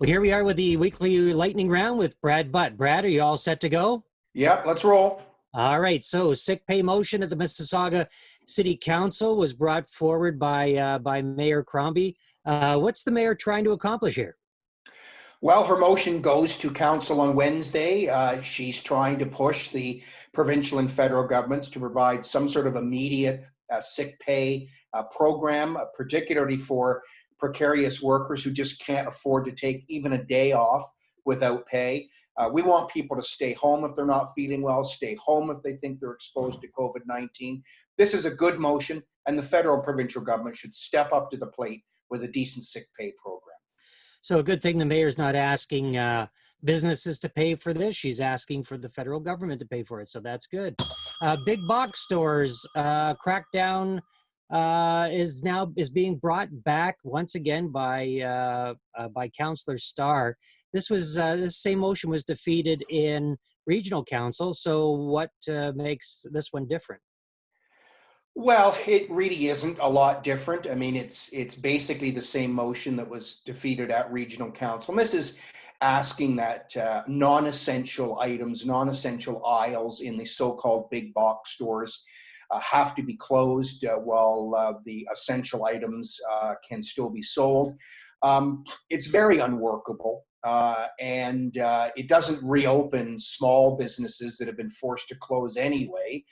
Well, here we are with the weekly lightning round with Brad Butt. Brad, are you all set to go? Yep, let's roll. All right. So, sick pay motion at the Mississauga City Council was brought forward by Mayor Crombie. What's the mayor trying to accomplish here? Well, her motion goes to council on Wednesday. She's trying to push the provincial and federal governments to provide some sort of immediate sick pay program, particularly for precarious workers who just can't afford to take even a day off without pay. We want people to stay home if they're not feeling well, stay home if they think they're exposed to COVID-19. This is a good motion, and the federal provincial government should step up to the plate with a decent sick pay program. So, a good thing the mayor's not asking businesses to pay for this. She's asking for the federal government to pay for it. So that's good. Big box stores crackdown is being brought back once again by Councillor Starr. This same motion was defeated in regional council. So what makes this one different? Well, it really isn't a lot different. I mean, it's basically the same motion that was defeated at regional council. And this is asking that non-essential items, non-essential aisles in the so-called big box stores have to be closed while the essential items can still be sold. It's very unworkable, and it doesn't reopen small businesses that have been forced to close anyway.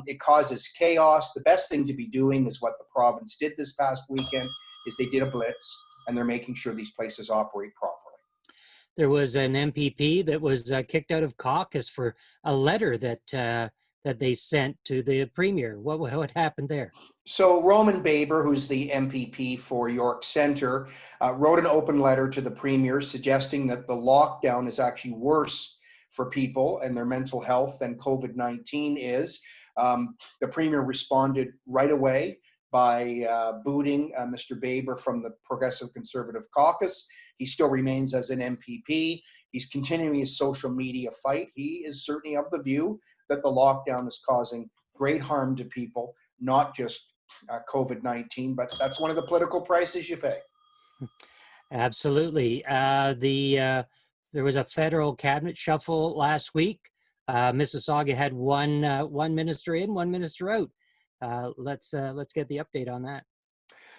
It causes chaos. The best thing to be doing is what the province did this past weekend, is they did a blitz, and they're making sure these places operate properly. There was an MPP that was kicked out of caucus for a letter that they sent to the premier. What happened there? So Roman Baber, who's the MPP for York Centre, wrote an open letter to the premier suggesting that the lockdown is actually worse for people and their mental health than COVID-19 is. The premier responded right away by booting Mr. Baber from the Progressive Conservative Caucus. He still remains as an MPP. He's continuing his social media fight. He is certainly of the view that the lockdown is causing great harm to people, not just COVID-19, but that's one of the political prices you pay. Absolutely. There was a federal cabinet shuffle last week. Mississauga had one minister in, one minister out. Let's get the update on that.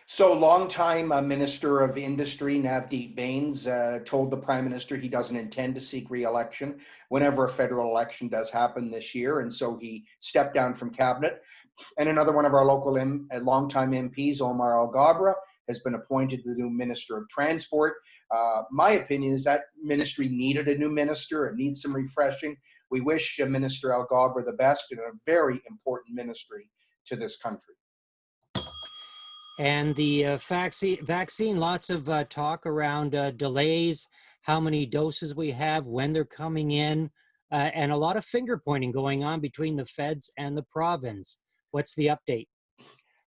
So longtime Minister of Industry, Navdeep Bains, told the Prime Minister he doesn't intend to seek re-election whenever a federal election does happen this year, and so he stepped down from cabinet. And another one of our local longtime MPs, Omar Al-Ghabra, has been appointed the new Minister of Transport. My opinion is that ministry needed a new minister. It needs some refreshing. We wish Minister Al-Ghabra the best in a very important ministry to this country. And the vaccine, lots of talk around delays, how many doses we have, when they're coming in, and a lot of finger pointing going on between the feds and the province. What's the update?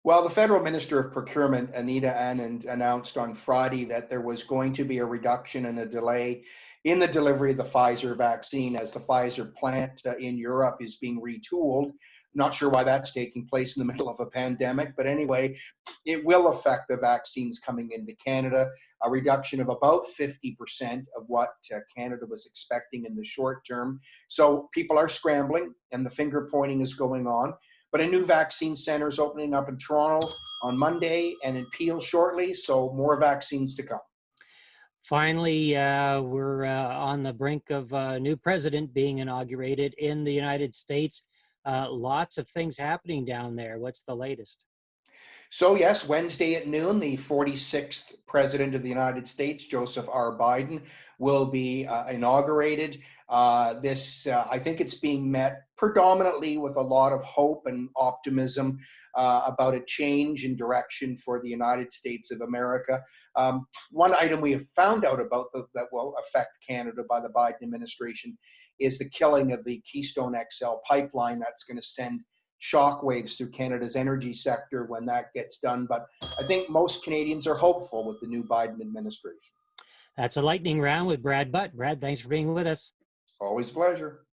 Well, the Federal Minister of Procurement, Anita Anand, announced on Friday that there was going to be a reduction and a delay in the delivery of the Pfizer vaccine as the Pfizer plant in Europe is being retooled. Not sure why that's taking place in the middle of a pandemic, but anyway, it will affect the vaccines coming into Canada, a reduction of about 50% of what Canada was expecting in the short term. So people are scrambling and the finger pointing is going on, but a new vaccine center is opening up in Toronto on Monday and in Peel shortly, so more vaccines to come. Finally, we're on the brink of a new president being inaugurated in the United States. Lots of things happening down there. What's the latest? So yes, Wednesday at noon, the 46th President of the United States, Joseph R. Biden, will be inaugurated. I think it's being met predominantly with a lot of hope and optimism about a change in direction for the United States of America. One item we have found out about that will affect Canada by the Biden administration is the killing of the Keystone XL pipeline. That's going to send shockwaves through Canada's energy sector when that gets done. But I think most Canadians are hopeful with the new Biden administration. That's a lightning round with Brad Butt. Brad, thanks for being with us. Always a pleasure.